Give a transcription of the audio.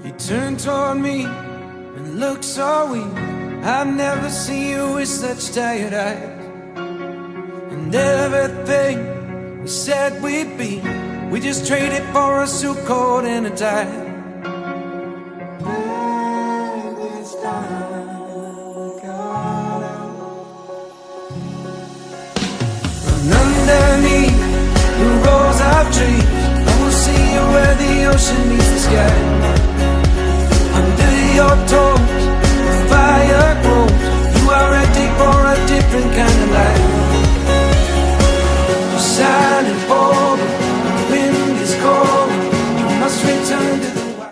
You turn toward me and look so weak. I've never seen you with such tired eyes. And everything we said we'd be, we just traded for a suit coat and a tie. And underneath the rows of trees, I will see you where the ocean meets the sky.